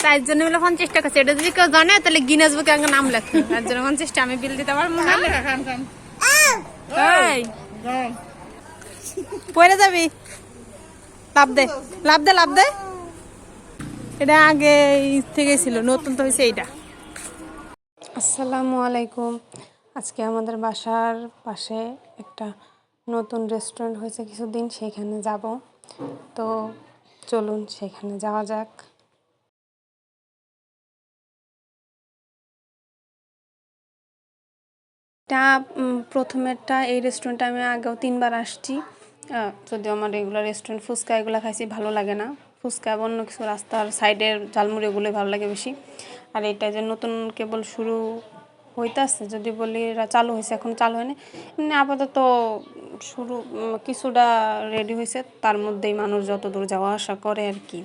চারজন মিলে 50 টাকা। সেটা যদি কেউ জানে তাহলে গিনেস বুকে আগে নাম লেখো। চারজন 50 টাকা আমি বিল দিতে পারবো না। পড়ে যাবি। লাভ দে, লাভ দে, লাভ দে। এটা আগে থেকে ছিল, নতুন তো হয়েছে এইটা। আসসালামু আলাইকুম। আজকে আমাদের বাসার পাশে একটা নতুন রেস্টুরেন্ট হয়েছে কিছুদিন, সেখানে যাব। তো চলুন সেখানে যাওয়া যাক। এটা প্রথমেরটা, এই রেস্টুরেন্টটা আমি আগেও 3বার আসছি। যদিও আমার রেগুলার রেস্টুরেন্ট ফুচকা এগুলো খাইছি, ভালো লাগে না। ফুচকা অন্য কিছু রাস্তার সাইডের ঝালমুড়ি এগুলোই ভালো লাগে বেশি। আর এটা যে নতুন কেবল শুরু হইতেছে, যদি বলি এরা চালু হয়েছে, এখন চালু হয়নি। এমনি আপাতত শুরু কিছুটা রেডি হয়েছে, তার মধ্যেই মানুষ যত দূর যাওয়া আসা করে আর কি।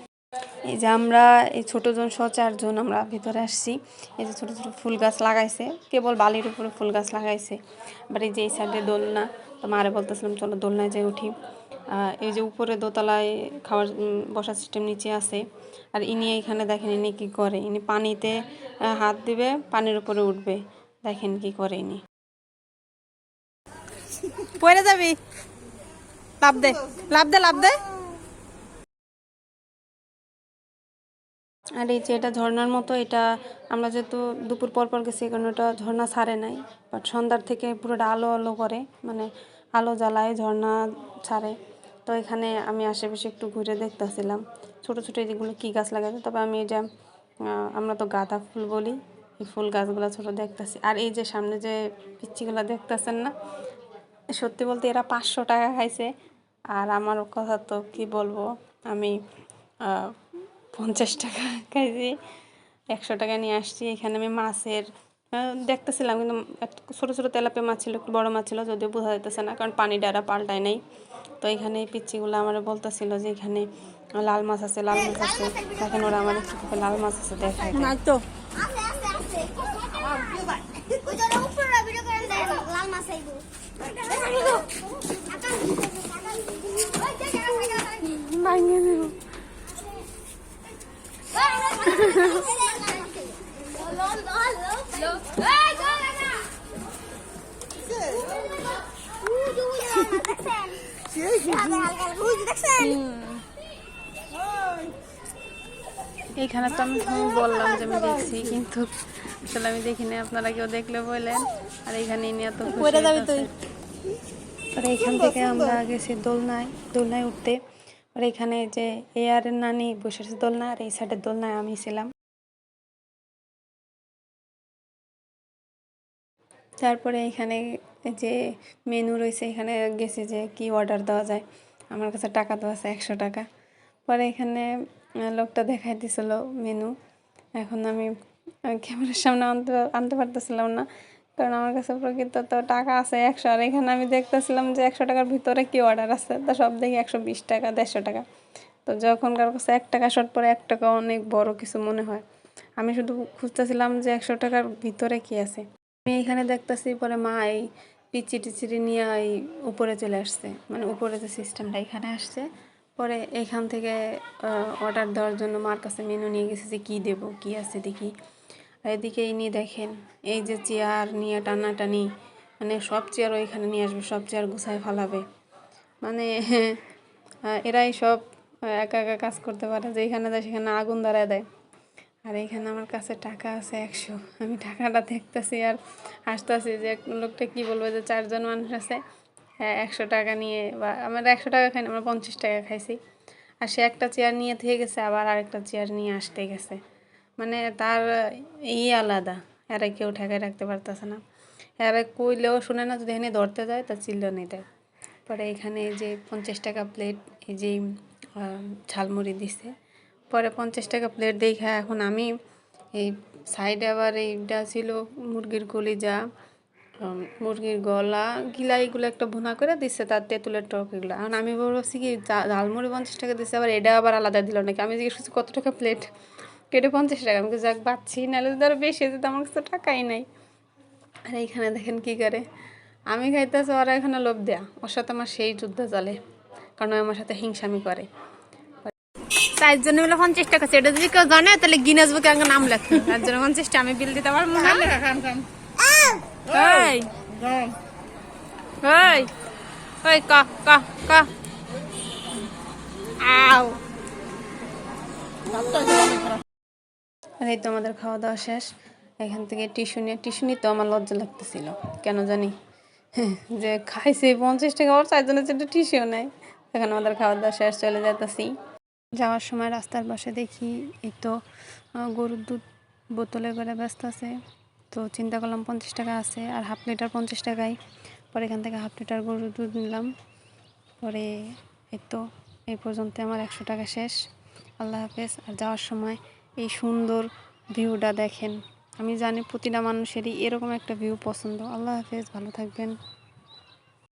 এই যে আমরা এই ছোটোজন 4জন আমরা ভিতরে আসছি। এই যে ছোটো ছোটো ফুল গাছ লাগাইছে, কেবল বালির উপরে ফুল গাছ লাগাইছে। আবার এই যে এই সাইডে দোলনা, তো মারে বলতেছিলাম চলো দোলনায় যাই উঠি। এই যে উপরে দোতলায় খাওয়ার বসার সিস্টেম নিচে আছে। আর ইনি এখানে দেখেন ইনি কী করে, ইনি পানিতে হাত দিবে, পানির উপরে উঠবে। দেখেন কি করে ইনি। পড়ে যাবি। লাভ দে, লাভ দে, লাভ দে। আর এই যে এটা ঝর্ণার মতো, এটা আমরা যেহেতু দুপুর পর পর গেছি, কারণ ওটা ঝর্ণা ছাড়ে নাই, বাট সন্ধ্যার থেকে পুরোটা আলো আলো করে, মানে আলো জ্বালায় ঝর্ণা ছাড়ে। তো এখানে আমি আশেপাশে একটু ঘুরে দেখতেছিলাম ছোটো ছোটো যেগুলো কী গাছ লাগাছে। তবে আমি এই যে আমরা তো গাঁদা ফুল বলি, এই ফুল গাছগুলো ছোটো দেখতেছি। আর এই যে সামনে যে পিচ্চিগুলো দেখতেছেন না, সত্যি বলতে এরা 500 টাকা খাইছে। আর আমার কথা তো কি বলবো, আমি 50 টাকা খাইছি, 100 টাকা নিয়ে আসছি। এখানে আমি মাছের দেখতেছিলাম, কিন্তু ছোটো ছোটো তেলাপিয়া মাছ ছিল, একটু বড়ো মাছ ছিল, যদিও বোঝা যাইতেছে না কারণ পানি ডারা পাল্টায় নাই। তো এখানে এই পিচ্চিগুলো আমার বলতেছিল যে এখানে লাল মাছ আছে, লাল মাছ আছে। দেখেন ওরা আমার একটু লাল মাছ আছে দেখায় তো। এইখানে তো আমি বললাম যে আমি দেখছি, কিন্তু আসলে আমি দেখিনি, আপনারা কেউ দেখলে বললেন। আর এইখানে নিয়ে তো আর এইখান থেকে আমরা গেছি দোলনায় উঠতে। আর এখানে যে এয়ারের নানি বসেছে দোলনা, আর এই সাইডের দোলনায় আমি ছিলাম। তারপরে এখানে যে মেনু রয়েছে, এখানে গেছি যে কি অর্ডার দেওয়া যায়। আমার কাছে টাকা দেওয়া আছে 100 টাকা। পরে এখানে লোকটা দেখাই দিছিল মেনু। এখন আমি ক্যামেরার সামনে আনতে পারতেছিলাম না, কারণ আমার কাছে প্রকৃত তো টাকা আছে 100। আর এখানে আমি দেখতেছিলাম যে 100 টাকার ভিতরে কি অর্ডার আছে, তা সব দেখি 120 টাকা, 150 টাকা। তো যখন কারোর কাছে 1 টাকা শর্ট পরে 1 টাকা অনেক বড় কিছু মনে হয়। আমি শুধু খুঁজতেছিলাম যে 100 টাকার ভিতরে কি আছে। আমি এখানে দেখতেছি, পরে মা এই পিচি টিচিরি নিয়ে এই উপরে চলে আসছে, মানে উপরে যে সিস্টেমটা এখানে আসছে। পরে এখান থেকে অর্ডার দেওয়ার জন্য মার কাছে মেনু নিয়ে গেছে যে কী দেবো, কী আছে দেখি। আর এদিকে নিয়ে দেখেন এই যে চেয়ার নিয়ে টানাটানি, মানে সব চেয়ার ওইখানে নিয়ে আসবে, সব চেয়ার গুছায় ফেলাবে। মানে এরাই সব একা একা কাজ করতে পারে, যেখানে যায় সেখানে আগুন ধরায় দেয়। আর এইখানে আমার কাছে টাকা আছে 100। আমি টাকাটা দেখতেছি আর হাসতেছি যে লোকটা কি বলবো যে 4জন মানুষ আছে, হ্যাঁ 100 টাকা নিয়ে, বা আমরা 100 টাকা খাইনি, আমরা 50 টাকা খাইছি। আর সে একটা চেয়ার নিয়ে থেকে গেছে, আবার আরেকটা চেয়ার নিয়ে আসতে গেছে। মানে তার আলাদা, এরা কেউ ঠেকায় রাখতে পারতেছে না। এরা কইলেও শুনে না, যদি এখানে ধরতে যায় তা চিল্লানি দেয়। পরে এখানে এই যে 50 টাকা প্লেট, এই যে ঝালমুড়ি দিছে। পরে 50 টাকা প্লেট দেখা এখন আমি এই সাইডে আবার এইটা ছিল মুরগির কলিজা, মুরগির গলা গিলা, এগুলো একটা ভুনা করে দিচ্ছে, তার তেঁতুলের টক এগুলো। এখন আমি ভাবছি কি ঝালমুড়ি 50 টাকা দিচ্ছে, আবার এটা আবার আলাদা দিল নাকি। আমি জিজ্ঞেস করছি কত টাকা প্লেট, কেটে 50 টাকা। আমি যাক পাচ্ছি, নাহলে যদি আরও বেশি যেত, আমার কাছে টাকাই নাই। আর এইখানে দেখেন কী করে, আমি খাইতেছি, ওরা এখানে লোভ দেয়া, ওর সাথে আমার সেই যুদ্ধ চলে, কারণ আমার সাথে হিংসামি করে। চারজনে মিলে 50 টাকা, সেটা যদি কেউ জানে তাহলে গিনেস বুকে আগে নাম লেখে। তার জন্য 50 টা আমি বিল দিতে পারবো না। এই এই ওই ক ক ক আও। আর এই তো আমাদের খাওয়া দাওয়া শেষ। এখান থেকে টিস্যু নিতে আমার লজ্জা লাগতেছিল কেন জানি, যে খাইছে 50 টাকা, ওর 4 জনের একটা টিস্যুও নেয়। এখন আমাদের খাওয়া দাওয়া শেষ, চলে যেতেছি। যাওয়ার সময় রাস্তার পাশে দেখি এই তো গরুর দুধ বোতলে করে ব্যস্ত আছে। তো চিন্তা করলাম 50 টাকা আছে, আর হাফ লিটার 50 টাকায়। পরে এখান থেকে হাফ লিটার গরুর দুধ নিলাম। পরে এই তো এই পর্যন্ত আমার 100 টাকা শেষ। আল্লাহ হাফেজ। আর যাওয়ার সময় এই সুন্দর ভিউটা দেখেন। আমি জানি প্রতিটা মানুষেরই এরকম একটা ভিউ পছন্দ। আল্লাহ হাফেজ, ভালো থাকবেন।